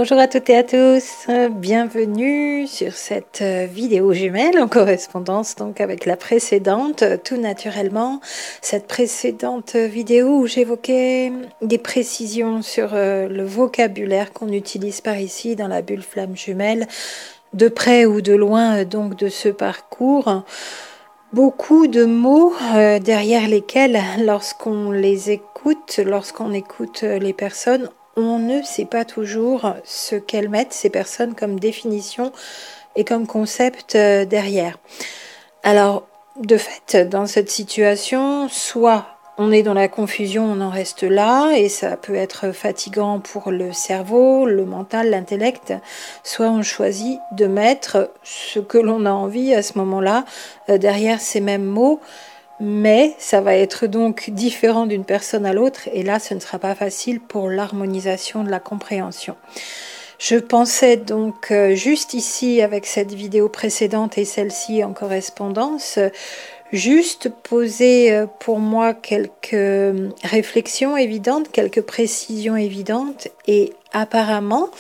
Bonjour à toutes et à tous, bienvenue sur cette vidéo jumelle en correspondance donc avec la précédente, tout naturellement. Cette précédente vidéo où j'évoquais des précisions sur le vocabulaire qu'on utilise par ici dans la bulle flamme jumelle, de près ou de loin donc de ce parcours. Beaucoup de mots derrière lesquels, lorsqu'on les écoute, lorsqu'on écoute les personnes, on ne sait pas toujours ce qu'elles mettent, ces personnes, comme définition et comme concept derrière. Alors, de fait, dans cette situation, soit on est dans la confusion, on en reste là, et ça peut être fatigant pour le cerveau, le mental, l'intellect, soit on choisit de mettre ce que l'on a envie à ce moment-là derrière ces mêmes mots, mais ça va être donc différent d'une personne à l'autre, et là ce ne sera pas facile pour l'harmonisation de la compréhension. Je pensais donc juste ici avec cette vidéo précédente et celle-ci en correspondance, juste poser pour moi quelques réflexions évidentes, quelques précisions évidentes, et apparemment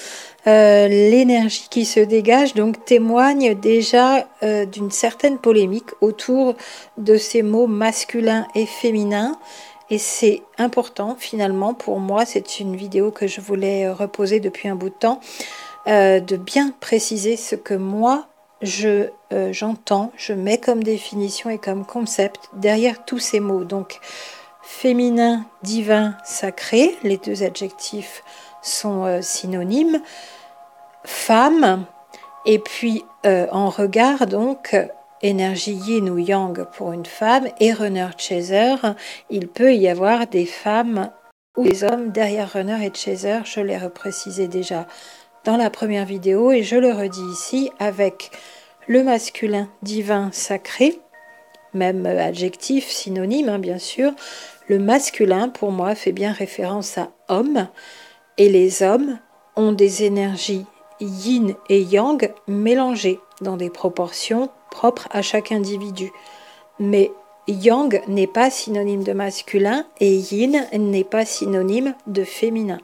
l'énergie qui se dégage donc témoigne déjà d'une certaine polémique autour de ces mots masculin et féminin. Et c'est important finalement pour moi, c'est une vidéo que je voulais reposer depuis un bout de temps, de bien préciser ce que moi j'entends, je mets comme définition et comme concept derrière tous ces mots. Donc féminin, divin, sacré, les deux adjectifs sont synonymes. Femme, et puis en regard donc énergie yin ou yang pour une femme et runner chaser, il peut y avoir des femmes ou des hommes derrière runner et chaser, je l'ai reprécisé déjà dans la première vidéo et je le redis ici avec le masculin divin sacré, même adjectif synonyme bien sûr. Le masculin pour moi fait bien référence à homme et les hommes ont des énergies yin et yang mélangées dans des proportions propres à chaque individu. Mais yang n'est pas synonyme de masculin et yin n'est pas synonyme de féminin.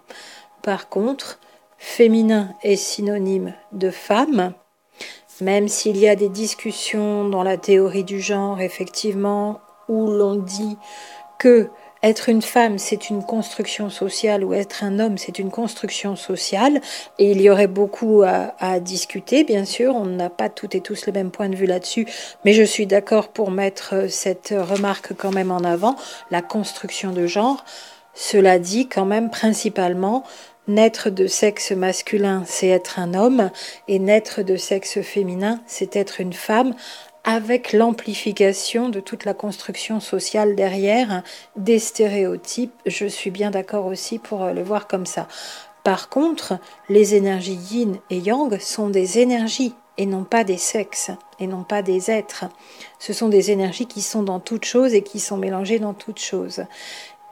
Par contre, féminin est synonyme de femme, même s'il y a des discussions dans la théorie du genre, effectivement, où l'on dit que être une femme, c'est une construction sociale, ou être un homme, c'est une construction sociale, et il y aurait beaucoup à discuter, bien sûr, on n'a pas toutes et tous le même point de vue là-dessus, mais je suis d'accord pour mettre cette remarque quand même en avant, la construction de genre. Cela dit, quand même, principalement, naître de sexe masculin, c'est être un homme, et naître de sexe féminin, c'est être une femme, avec l'amplification de toute la construction sociale derrière, des stéréotypes. Je suis bien d'accord aussi pour le voir comme ça. Par contre, les énergies yin et yang sont des énergies et non pas des sexes et non pas des êtres. Ce sont des énergies qui sont dans toute chose et qui sont mélangées dans toute chose.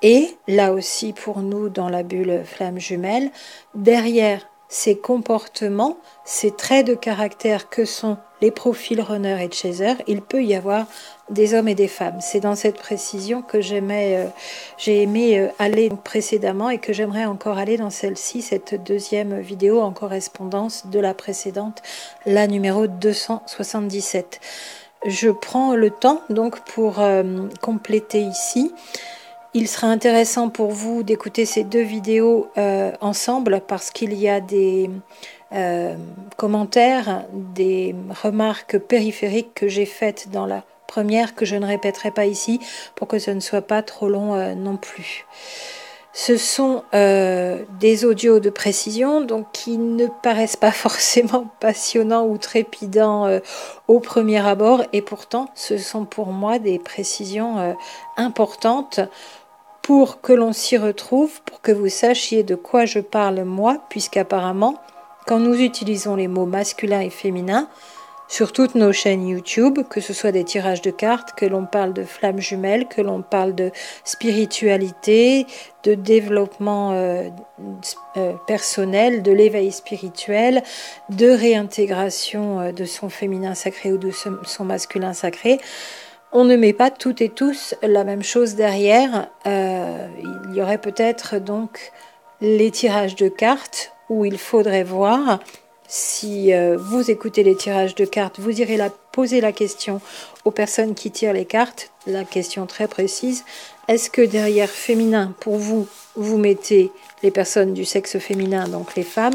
Et là aussi, pour nous, dans la bulle flamme jumelle, derrière ces comportements, ces traits de caractère que sont les profils runner et chaser, il peut y avoir des hommes et des femmes. C'est dans cette précision que j'ai aimé aller précédemment et que j'aimerais encore aller dans celle-ci, cette deuxième vidéo en correspondance de la précédente, la numéro 277. Je prends le temps donc pour compléter ici. Il sera intéressant pour vous d'écouter ces deux vidéos ensemble parce qu'il y a des commentaires, des remarques périphériques que j'ai faites dans la première que je ne répéterai pas ici pour que ce ne soit pas trop long non plus. Ce sont des audios de précision donc qui ne paraissent pas forcément passionnants ou trépidants au premier abord et pourtant ce sont pour moi des précisions importantes pour que l'on s'y retrouve, pour que vous sachiez de quoi je parle moi, puisqu'apparemment, quand nous utilisons les mots masculin et féminin, sur toutes nos chaînes YouTube, que ce soit des tirages de cartes, que l'on parle de flammes jumelles, que l'on parle de spiritualité, de développement personnel, de l'éveil spirituel, de réintégration de son féminin sacré ou de son masculin sacré, on ne met pas toutes et tous la même chose derrière. Il y aurait peut-être donc les tirages de cartes où il faudrait voir si vous écoutez les tirages de cartes, vous irez poser la question aux personnes qui tirent les cartes, la question très précise, est-ce que derrière féminin, pour vous, vous mettez les personnes du sexe féminin, donc les femmes,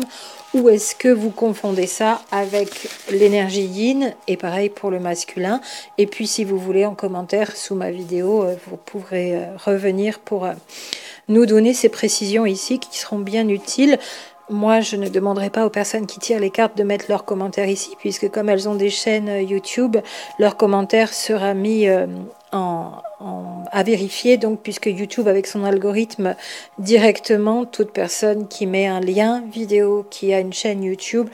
ou est-ce que vous confondez ça avec l'énergie yin, et pareil pour le masculin. Et puis si vous voulez, en commentaire sous ma vidéo, vous pourrez revenir pour nous donner ces précisions ici qui seront bien utiles. Moi, je ne demanderai pas aux personnes qui tirent les cartes de mettre leurs commentaires ici, puisque comme elles ont des chaînes YouTube, leur commentaire sera mis à vérifier, donc puisque YouTube, avec son algorithme, directement, toute personne qui met un lien vidéo, qui a une chaîne YouTube,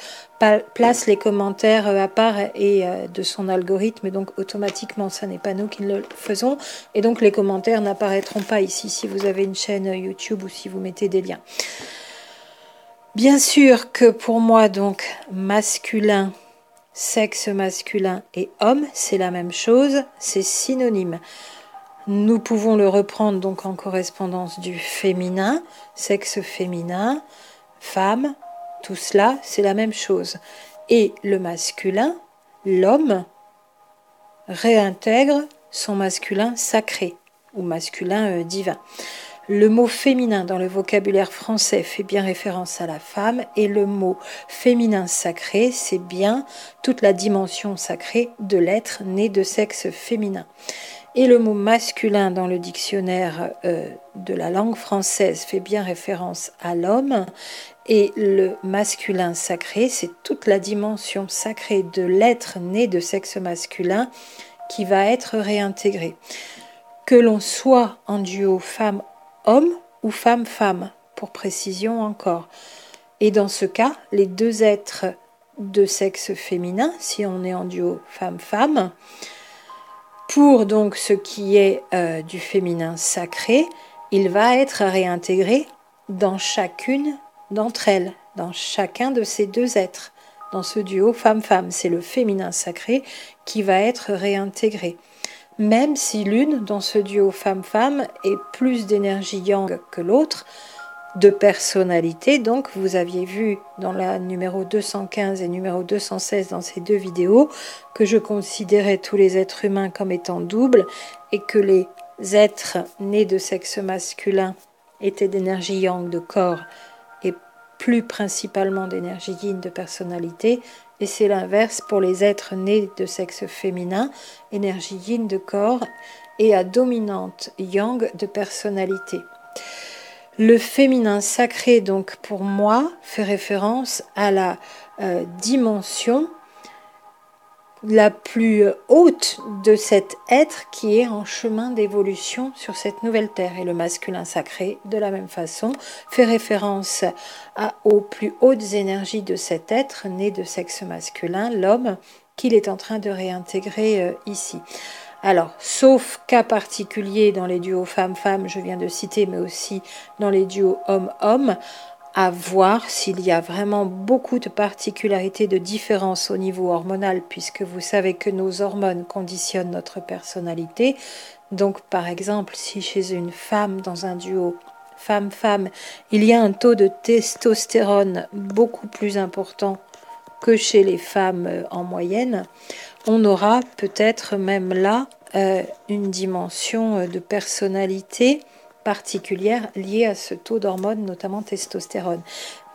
place les commentaires à part et de son algorithme, et donc automatiquement, ça n'est pas nous qui le faisons, et donc les commentaires n'apparaîtront pas ici si vous avez une chaîne YouTube ou si vous mettez des liens. Bien sûr que pour moi, donc, masculin, sexe masculin et homme, c'est la même chose, c'est synonyme. Nous pouvons le reprendre donc en correspondance du féminin, sexe féminin, femme, tout cela, c'est la même chose. Et le masculin, l'homme, réintègre son masculin sacré ou masculin divin. Le mot féminin dans le vocabulaire français fait bien référence à la femme et le mot féminin sacré, c'est bien toute la dimension sacrée de l'être né de sexe féminin. Et le mot masculin dans le dictionnaire de la langue française fait bien référence à l'homme et le masculin sacré, c'est toute la dimension sacrée de l'être né de sexe masculin qui va être réintégrée. Que l'on soit en duo femme-homme ou femme-femme, pour précision encore. Et dans ce cas, les deux êtres de sexe féminin, si on est en duo femme-femme, pour donc ce qui est du féminin sacré, il va être réintégré dans chacune d'entre elles, dans chacun de ces deux êtres. Dans ce duo femme-femme, c'est le féminin sacré qui va être réintégré. Même si l'une, dans ce duo femme-femme, est plus d'énergie yang que l'autre, de personnalité, donc vous aviez vu dans la numéro 215 et numéro 216 dans ces deux vidéos que je considérais tous les êtres humains comme étant doubles et que les êtres nés de sexe masculin étaient d'énergie yang de corps et plus principalement d'énergie yin de personnalité, et c'est l'inverse pour les êtres nés de sexe féminin, énergie yin de corps et à dominante yang de personnalité. Le féminin sacré, donc pour moi, fait référence à la dimension la plus haute de cet être qui est en chemin d'évolution sur cette nouvelle terre. Et le masculin sacré, de la même façon, fait référence aux plus hautes énergies de cet être né de sexe masculin, l'homme, qu'il est en train de réintégrer ici. Alors, sauf cas particulier dans les duos femmes-femmes, je viens de citer, mais aussi dans les duos hommes-hommes, à voir s'il y a vraiment beaucoup de particularités, de différences au niveau hormonal, puisque vous savez que nos hormones conditionnent notre personnalité. Donc, par exemple, si chez une femme, dans un duo femme-femme, il y a un taux de testostérone beaucoup plus important que chez les femmes en moyenne, on aura peut-être même là une dimension de personnalité particulière liée à ce taux d'hormones, notamment testostérone.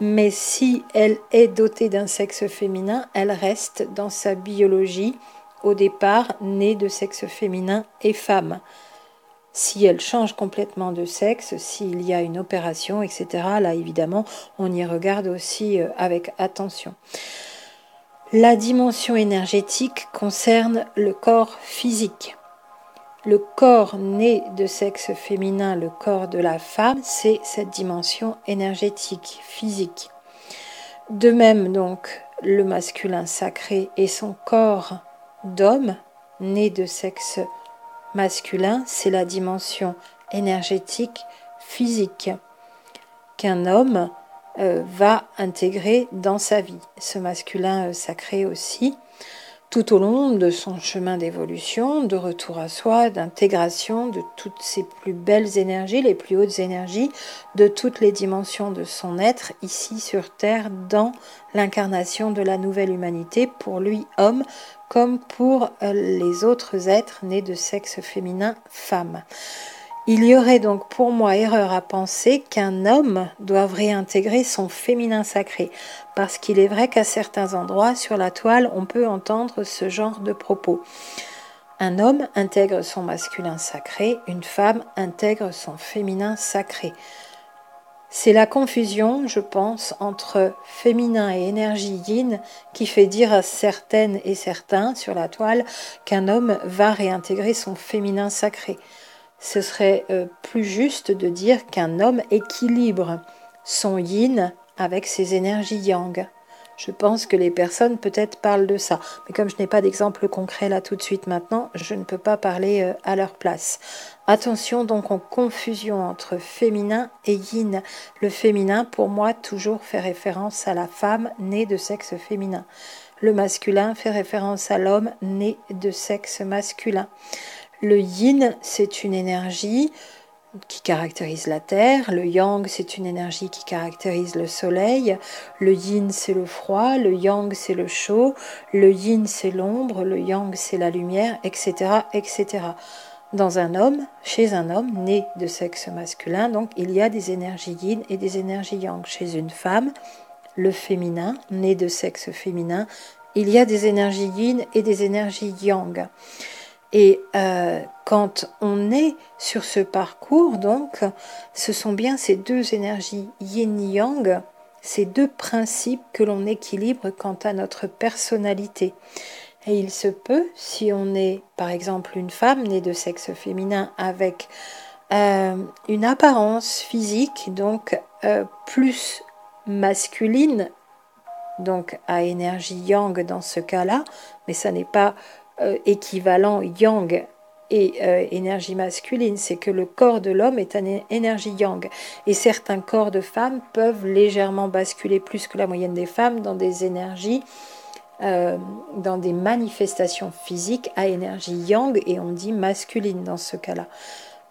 Mais si elle est dotée d'un sexe féminin, elle reste dans sa biologie, au départ, née de sexe féminin et femme. Si elle change complètement de sexe, s'il y a une opération, etc., là, évidemment, on y regarde aussi avec attention. La dimension énergétique concerne le corps physique. Le corps né de sexe féminin, le corps de la femme, c'est cette dimension énergétique, physique. De même, donc, le masculin sacré et son corps d'homme, né de sexe masculin, c'est la dimension énergétique, physique, qu'un homme va intégrer dans sa vie. Ce masculin sacré aussi tout au long de son chemin d'évolution, de retour à soi, d'intégration de toutes ses plus belles énergies, les plus hautes énergies, de toutes les dimensions de son être ici sur Terre, dans l'incarnation de la nouvelle humanité, pour lui homme, comme pour les autres êtres nés de sexe féminin, femme. Il y aurait donc pour moi erreur à penser qu'un homme doive réintégrer son féminin sacré, parce qu'il est vrai qu'à certains endroits sur la toile, on peut entendre ce genre de propos. Un homme intègre son masculin sacré, une femme intègre son féminin sacré. C'est la confusion, je pense, entre féminin et énergie yin qui fait dire à certaines et certains sur la toile qu'un homme va réintégrer son féminin sacré. Ce serait plus juste de dire qu'un homme équilibre son yin avec ses énergies yang. Je pense que les personnes peut-être parlent de ça. Mais comme je n'ai pas d'exemple concret là tout de suite maintenant, je ne peux pas parler à leur place. Attention donc en confusion entre féminin et yin. Le féminin, pour moi, toujours fait référence à la femme née de sexe féminin. Le masculin fait référence à l'homme né de sexe masculin. Le yin, c'est une énergie qui caractérise la terre, le yang, c'est une énergie qui caractérise le soleil, le yin, c'est le froid, le yang, c'est le chaud, le yin, c'est l'ombre, le yang, c'est la lumière, etc., etc. Dans un homme, chez un homme né de sexe masculin, donc il y a des énergies yin et des énergies yang. Chez une femme, le féminin, né de sexe féminin, il y a des énergies yin et des énergies yang. Et quand on est sur ce parcours, donc, ce sont bien ces deux énergies yin-yang, ces deux principes que l'on équilibre quant à notre personnalité. Et il se peut, si on est par exemple une femme née de sexe féminin avec une apparence physique donc plus masculine, donc à énergie yang dans ce cas-là, mais ça n'est pas équivalent yang et énergie masculine, c'est que le corps de l'homme est une énergie yang. Et certains corps de femmes peuvent légèrement basculer plus que la moyenne des femmes dans des énergies, dans des manifestations physiques à énergie yang, et on dit masculine dans ce cas-là.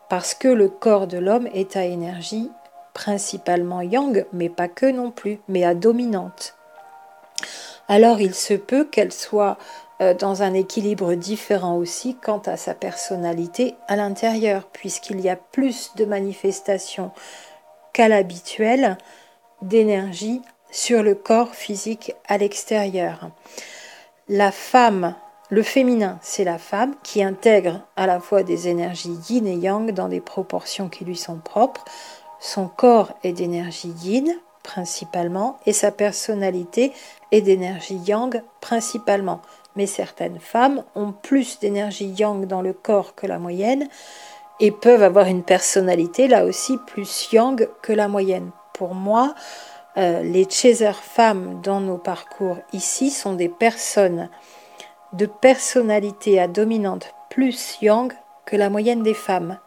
Parce que le corps de l'homme est à énergie principalement yang, mais pas que non plus, mais à dominante. Alors il se peut qu'elle soit dans un équilibre différent aussi quant à sa personnalité à l'intérieur, puisqu'il y a plus de manifestations qu'à l'habituel d'énergie sur le corps physique à l'extérieur. La femme, le féminin, c'est la femme qui intègre à la fois des énergies yin et yang dans des proportions qui lui sont propres. Son corps est d'énergie yin principalement et sa personnalité est d'énergie yang principalement. Mais certaines femmes ont plus d'énergie yang dans le corps que la moyenne et peuvent avoir une personnalité là aussi plus yang que la moyenne. Pour moi, les chaser femmes dans nos parcours ici sont des personnes de personnalité à dominante plus yang que la moyenne des femmes.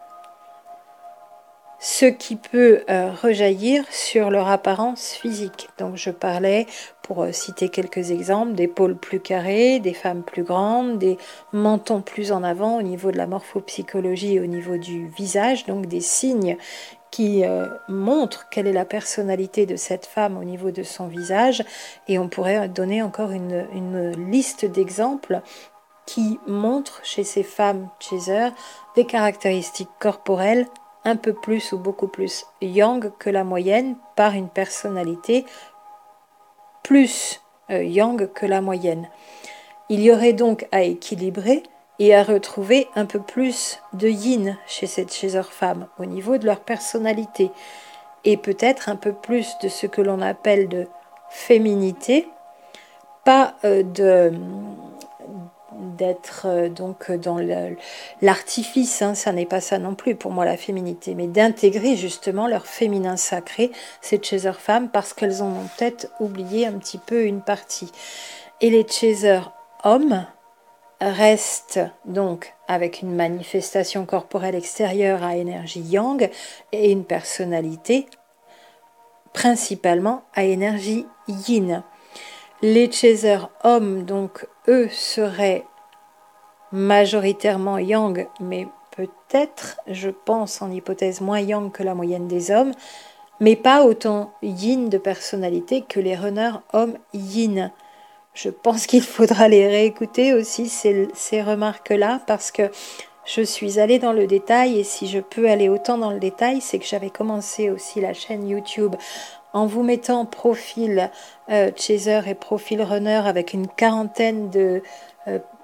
Ce qui peut rejaillir sur leur apparence physique. Donc je parlais, pour citer quelques exemples, d'épaules plus carrées, des femmes plus grandes, des mentons plus en avant au niveau de la morphopsychologie et au niveau du visage, donc des signes qui montrent quelle est la personnalité de cette femme au niveau de son visage. Et on pourrait donner encore une liste d'exemples qui montrent chez ces femmes chaser des caractéristiques corporelles un peu plus ou beaucoup plus yang que la moyenne par une personnalité plus yang que la moyenne. Il y aurait donc à équilibrer et à retrouver un peu plus de yin chez cette femme au niveau de leur personnalité et peut-être un peu plus de ce que l'on appelle de féminité, pas d'être donc dans l'artifice, hein, ça n'est pas ça non plus pour moi la féminité, mais d'intégrer justement leur féminin sacré, ces chaser femmes, parce qu'elles en ont peut-être oublié un petit peu une partie. Et les chaser hommes restent donc avec une manifestation corporelle extérieure à énergie yang et une personnalité principalement à énergie yin. Les chaser hommes donc eux seraient majoritairement yang, mais peut-être, je pense en hypothèse, moins yang que la moyenne des hommes, mais pas autant yin de personnalité que les runners hommes yin. Je pense qu'il faudra les réécouter aussi, ces remarques-là, parce que je suis allée dans le détail, et si je peux aller autant dans le détail, c'est que j'avais commencé aussi la chaîne YouTube en vous mettant profil chaser et profil runner avec une quarantaine de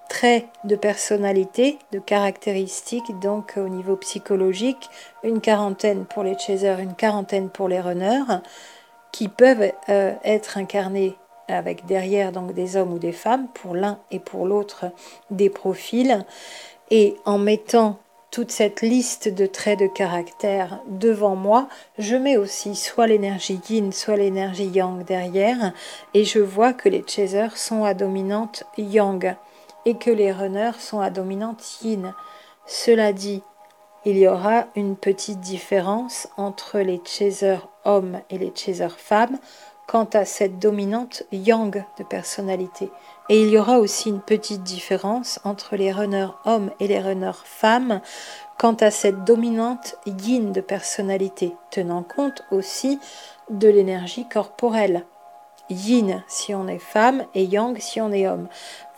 traits de personnalité, de caractéristiques, donc au niveau psychologique, une quarantaine pour les chasers, une quarantaine pour les runners, qui peuvent être incarnés avec derrière donc des hommes ou des femmes, pour l'un et pour l'autre des profils, et en mettant toute cette liste de traits de caractère devant moi, je mets aussi soit l'énergie yin, soit l'énergie yang derrière, et je vois que les chasers sont à dominante yang, et que les runners sont à dominante yin. Cela dit, il y aura une petite différence entre les chasers hommes et les chasers femmes quant à cette dominante yang de personnalité. Et il y aura aussi une petite différence entre les runners hommes et les runners femmes quant à cette dominante yin de personnalité, tenant compte aussi de l'énergie corporelle. Yin si on est femme et yang si on est homme.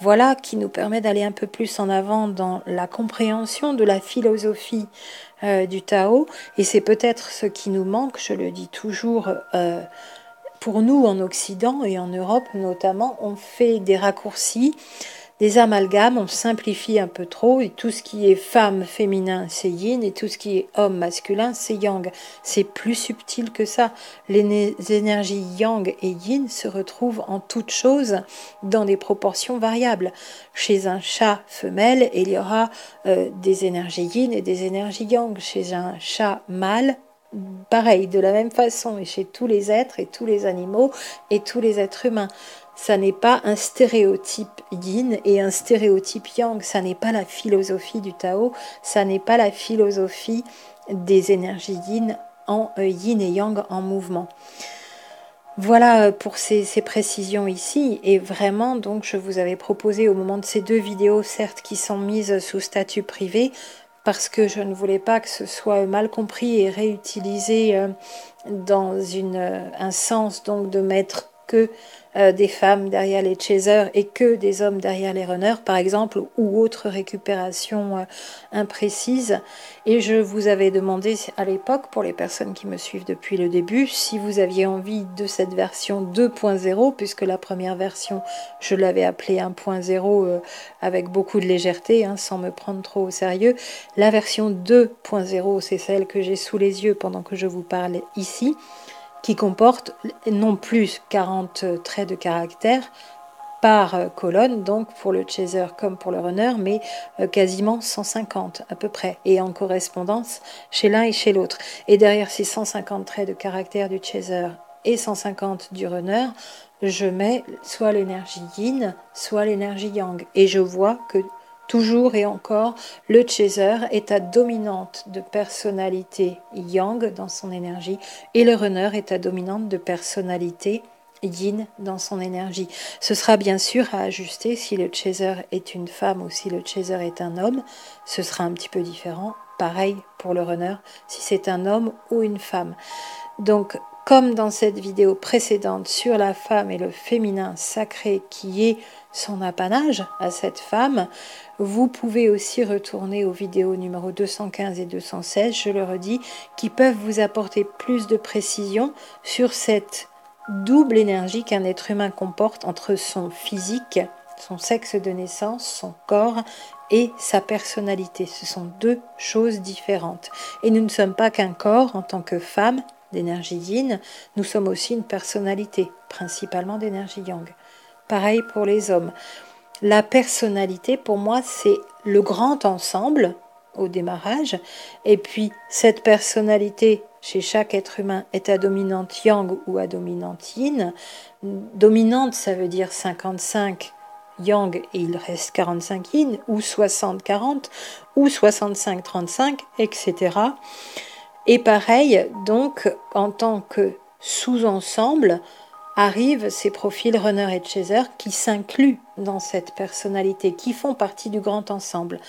Voilà qui nous permet d'aller un peu plus en avant dans la compréhension de la philosophie du Tao, et c'est peut-être ce qui nous manque, je le dis toujours, pour nous en Occident et en Europe notamment, on fait des raccourcis, des amalgames, on simplifie un peu trop, et tout ce qui est femme féminin c'est yin, et tout ce qui est homme masculin c'est yang. C'est plus subtil que ça. Les énergies yang et yin se retrouvent en toutes choses dans des proportions variables. Chez un chat femelle, il y aura des énergies yin et des énergies yang. Chez un chat mâle, pareil, de la même façon, et chez tous les êtres et tous les animaux et tous les êtres humains. Ça n'est pas un stéréotype yin et un stéréotype yang, ça n'est pas la philosophie du Tao, ça n'est pas la philosophie des énergies yin yin et yang en mouvement. Voilà pour ces précisions ici, et vraiment donc je vous avais proposé au moment de ces deux vidéos, certes qui sont mises sous statut privé, parce que je ne voulais pas que ce soit mal compris et réutilisé dans un sens donc de mettre que des femmes derrière les chasers et que des hommes derrière les runners, par exemple, ou autre récupération imprécise. Et je vous avais demandé à l'époque, pour les personnes qui me suivent depuis le début, si vous aviez envie de cette version 2.0, puisque la première version, je l'avais appelée 1.0 avec beaucoup de légèreté, sans me prendre trop au sérieux. La version 2.0, c'est celle que j'ai sous les yeux pendant que je vous parle ici, qui comporte non plus 40 traits de caractère par colonne, donc pour le chaser comme pour le runner, mais quasiment 150 à peu près, et en correspondance chez l'un et chez l'autre. Et derrière ces 150 traits de caractère du chaser et 150 du runner, je mets soit l'énergie yin, soit l'énergie yang. Et je vois que toujours et encore, le chaser est à dominante de personnalité yang dans son énergie, et le runner est à dominante de personnalité yin dans son énergie. Ce sera bien sûr à ajuster si le chaser est une femme ou si le chaser est un homme. Ce sera un petit peu différent. Pareil pour le runner, si c'est un homme ou une femme. Donc, comme dans cette vidéo précédente sur la femme et le féminin sacré qui est son apanage à cette femme, vous pouvez aussi retourner aux vidéos numéro 215 et 216, je le redis, qui peuvent vous apporter plus de précision sur cette double énergie qu'un être humain comporte entre son physique, son sexe de naissance, son corps et sa personnalité. Ce sont deux choses différentes. Et nous ne sommes pas qu'un corps en tant que femme d'énergie yin, nous sommes aussi une personnalité, principalement d'énergie yang. Pareil pour les hommes. La personnalité, pour moi, c'est le grand ensemble au démarrage, et puis cette personnalité chez chaque être humain est à dominante yang ou à dominante yin. Dominante, ça veut dire 55 yang et il reste 45 yin, ou 60-40, ou 65-35, etc. Et pareil, donc, en tant que sous-ensemble, arrivent ces profils runner et chaser qui s'incluent dans cette personnalité, qui font partie du grand ensemble.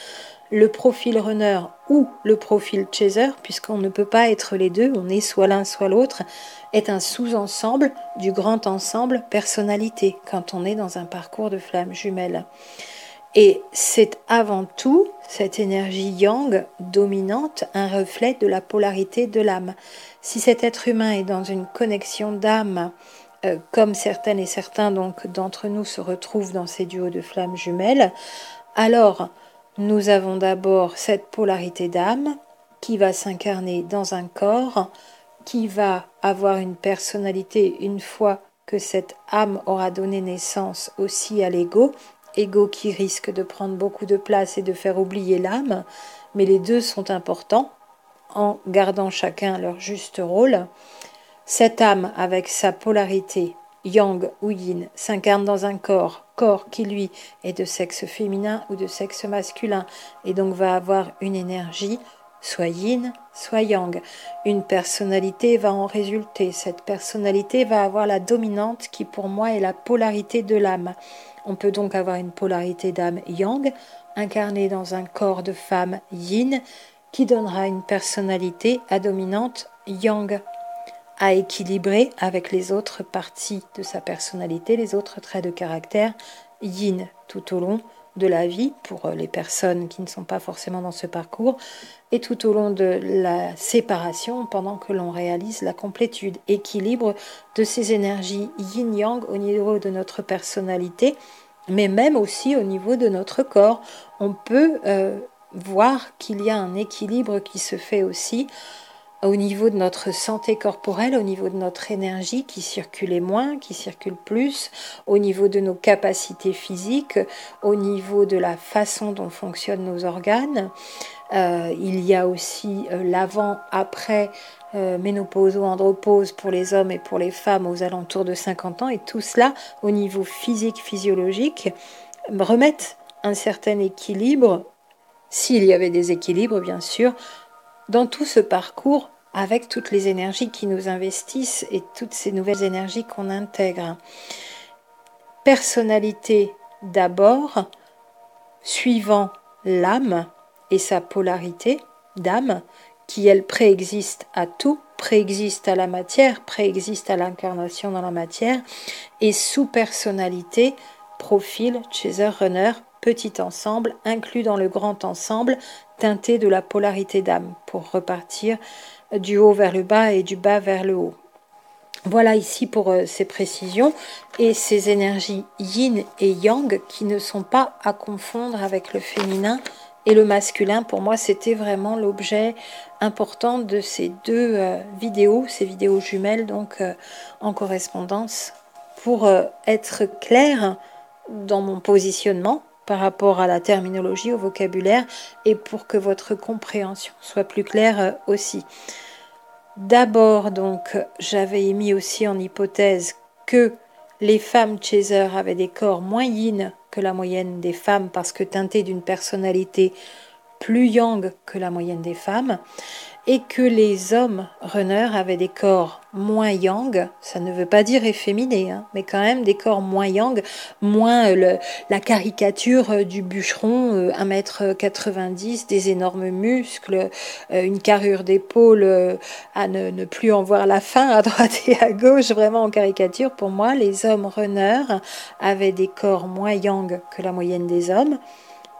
Le profil runner ou le profil chaser, puisqu'on ne peut pas être les deux, on est soit l'un soit l'autre, est un sous-ensemble du grand ensemble personnalité quand on est dans un parcours de flammes jumelles. Et c'est avant tout cette énergie yang dominante, un reflet de la polarité de l'âme. Si cet être humain est dans une connexion d'âme, comme certaines et certains donc d'entre nous se retrouvent dans ces duos de flammes jumelles, alors nous avons d'abord cette polarité d'âme qui va s'incarner dans un corps, qui va avoir une personnalité une fois que cette âme aura donné naissance aussi à l'ego, ego qui risque de prendre beaucoup de place et de faire oublier l'âme, mais les deux sont importants en gardant chacun leur juste rôle. Cette âme avec sa polarité yang ou yin s'incarne dans un corps qui lui est de sexe féminin ou de sexe masculin et donc va avoir une énergie soit yin, soit yang. Une personnalité va en résulter. Cette personnalité va avoir la dominante qui pour moi est la polarité de l'âme. On peut donc avoir une polarité d'âme yang incarnée dans un corps de femme yin qui donnera une personnalité à dominante yang, à équilibrer avec les autres parties de sa personnalité, les autres traits de caractère yin tout au long de la vie pour les personnes qui ne sont pas forcément dans ce parcours et tout au long de la séparation pendant que l'on réalise la complétude, équilibre de ces énergies yin-yang au niveau de notre personnalité, mais même aussi au niveau de notre corps. On peut voir qu'il y a un équilibre qui se fait aussi au niveau de notre santé corporelle, au niveau de notre énergie qui circule moins, qui circule plus, au niveau de nos capacités physiques, au niveau de la façon dont fonctionnent nos organes. Il y a aussi l'avant-après ménopause ou andropause pour les hommes et pour les femmes aux alentours de 50 ans. Et tout cela, au niveau physique, physiologique, remettent un certain équilibre, s'il y avait des équilibres bien sûr, dans tout ce parcours avec toutes les énergies qui nous investissent et toutes ces nouvelles énergies qu'on intègre. Personnalité d'abord, suivant l'âme et sa polarité d'âme, qui elle préexiste à tout, préexiste à la matière, préexiste à l'incarnation dans la matière, et sous-personnalité, profil, chaser, runner, petit ensemble, inclus dans le grand ensemble, teinté de la polarité d'âme, pour repartir du haut vers le bas et du bas vers le haut. Voilà ici pour ces précisions et ces énergies yin et yang qui ne sont pas à confondre avec le féminin et le masculin. Pour moi, c'était vraiment l'objet important de ces deux vidéos, ces vidéos jumelles donc en correspondance, pour être clair dans mon positionnement par rapport à la terminologie, au vocabulaire, et pour que votre compréhension soit plus claire aussi. D'abord, donc, j'avais émis aussi en hypothèse que les femmes chaser avaient des corps moins yin que la moyenne des femmes parce que teintées d'une personnalité plus yang que la moyenne des femmes, et que les hommes runners avaient des corps moins yang, ça ne veut pas dire efféminés, mais quand même des corps moins yang, moins la caricature du bûcheron, 1,90 m, des énormes muscles, une carrure d'épaule à ne plus en voir la fin à droite et à gauche, vraiment en caricature. Pour moi, les hommes runners avaient des corps moins yang que la moyenne des hommes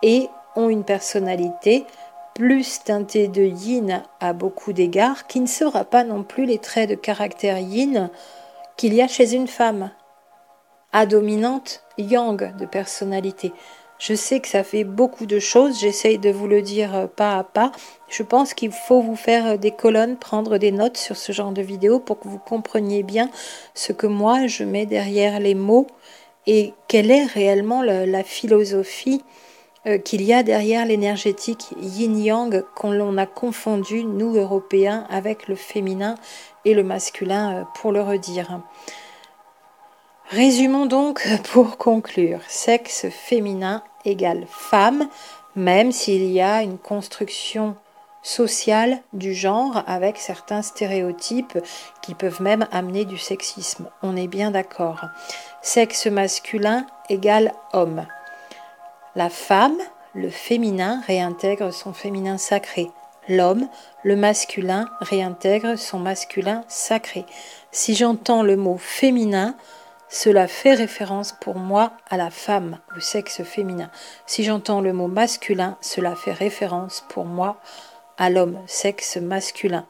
et ont une personnalité plus teintée de yin à beaucoup d'égards, qui ne sera pas non plus les traits de caractère yin qu'il y a chez une femme, à dominante yang de personnalité. Je sais que ça fait beaucoup de choses, j'essaye de vous le dire pas à pas. Je pense qu'il faut vous faire des colonnes, prendre des notes sur ce genre de vidéo pour que vous compreniez bien ce que moi je mets derrière les mots et quelle est réellement la philosophie qu'il y a derrière l'énergétique yin-yang qu'on a confondu, nous Européens, avec le féminin et le masculin, pour le redire. Résumons donc pour conclure. Sexe féminin égale femme, même s'il y a une construction sociale du genre avec certains stéréotypes qui peuvent même amener du sexisme. On est bien d'accord. Sexe masculin égale homme. La femme, le féminin, réintègre son féminin sacré. L'homme, le masculin, réintègre son masculin sacré. Si j'entends le mot féminin, cela fait référence pour moi à la femme, au sexe féminin. Si j'entends le mot masculin, cela fait référence pour moi à l'homme, sexe masculin.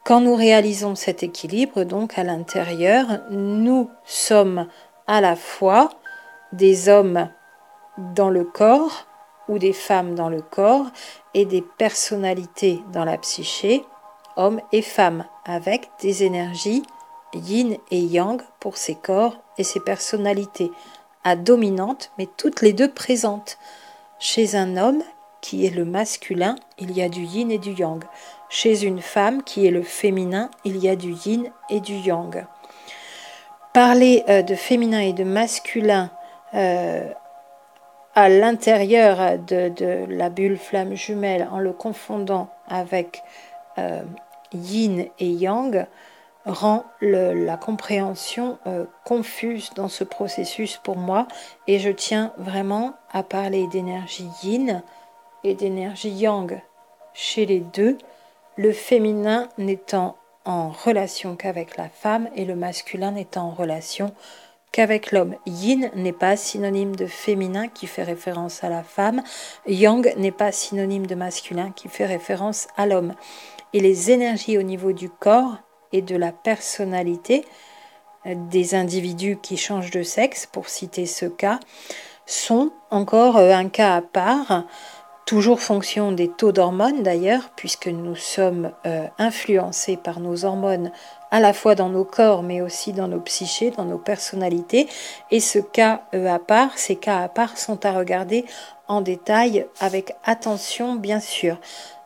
Quand nous réalisons cet équilibre, donc à l'intérieur, nous sommes à la fois des hommes dans le corps ou des femmes dans le corps et des personnalités dans la psyché, hommes et femmes, avec des énergies yin et yang pour ces corps et ces personnalités, à dominantes mais toutes les deux présentes. Chez un homme qui est le masculin, il y a du yin et du yang. Chez une femme qui est le féminin, il y a du yin et du yang. Parler de féminin et de masculin à l'intérieur de la bulle flamme jumelle en le confondant avec yin et yang rend la compréhension confuse dans ce processus pour moi, et je tiens vraiment à parler d'énergie yin et d'énergie yang chez les deux, le féminin n'étant en relation qu'avec la femme et le masculin n'étant en relation qu'avec l'homme. Yin n'est pas synonyme de féminin qui fait référence à la femme, yang n'est pas synonyme de masculin qui fait référence à l'homme. Et les énergies au niveau du corps et de la personnalité des individus qui changent de sexe, pour citer ce cas, sont encore un cas à part, toujours fonction des taux d'hormones d'ailleurs, puisque nous sommes influencés par nos hormones à la fois dans nos corps, mais aussi dans nos psychés, dans nos personnalités. Et ce cas à part, ces cas à part sont à regarder en détail avec attention, bien sûr.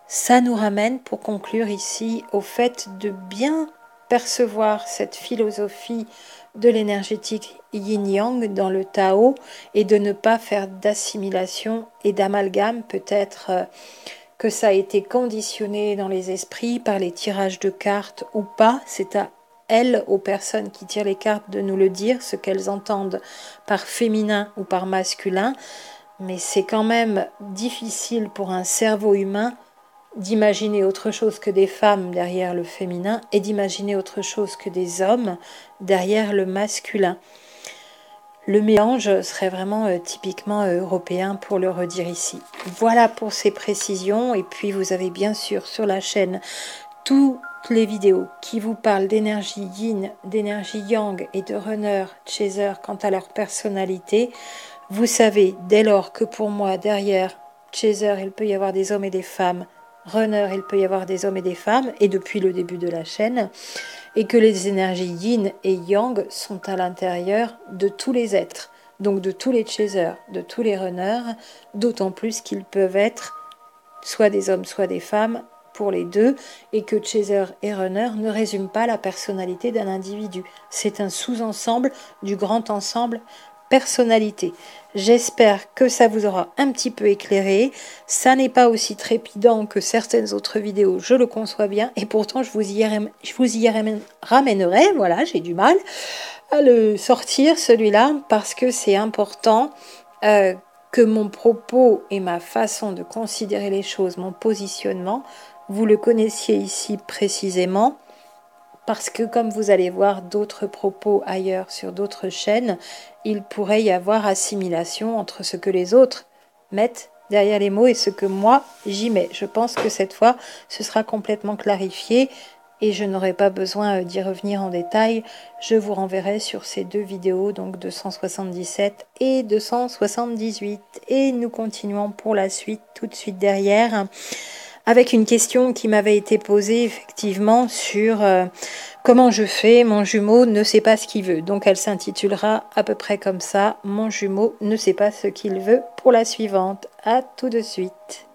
Ça nous ramène, pour conclure ici, au fait de bien percevoir cette philosophie de l'énergétique yin-yang dans le Tao et de ne pas faire d'assimilation et d'amalgame. Peut-être que ça a été conditionné dans les esprits par les tirages de cartes ou pas. C'est à elles, aux personnes qui tirent les cartes, de nous le dire, ce qu'elles entendent par féminin ou par masculin. Mais c'est quand même difficile pour un cerveau humain d'imaginer autre chose que des femmes derrière le féminin et d'imaginer autre chose que des hommes derrière le masculin. Le mélange serait vraiment typiquement européen, pour le redire ici. Voilà pour ces précisions, et puis vous avez bien sûr sur la chaîne toutes les vidéos qui vous parlent d'énergie yin, d'énergie yang et de runner, chaser quant à leur personnalité. Vous savez dès lors que pour moi derrière chaser il peut y avoir des hommes et des femmes, runner, il peut y avoir des hommes et des femmes, et depuis le début de la chaîne, et que les énergies yin et yang sont à l'intérieur de tous les êtres, donc de tous les chasers, de tous les runners, d'autant plus qu'ils peuvent être soit des hommes, soit des femmes, pour les deux, et que chaser et runner ne résument pas la personnalité d'un individu. C'est un sous-ensemble du grand ensemble personnalité. J'espère que ça vous aura un petit peu éclairé. Ça n'est pas aussi trépidant que certaines autres vidéos, je le conçois bien, et pourtant je vous y ramènerai. Voilà, j'ai du mal à le sortir celui-là parce que c'est important que mon propos et ma façon de considérer les choses, mon positionnement, vous le connaissiez ici précisément. Parce que comme vous allez voir d'autres propos ailleurs sur d'autres chaînes, il pourrait y avoir assimilation entre ce que les autres mettent derrière les mots et ce que moi j'y mets. Je pense que cette fois, ce sera complètement clarifié et je n'aurai pas besoin d'y revenir en détail. Je vous renverrai sur ces deux vidéos, donc 277 et 278. Et nous continuons pour la suite, tout de suite derrière, avec une question qui m'avait été posée effectivement sur comment je fais, mon jumeau ne sait pas ce qu'il veut. Donc elle s'intitulera à peu près comme ça, mon jumeau ne sait pas ce qu'il veut, pour la suivante. À tout de suite.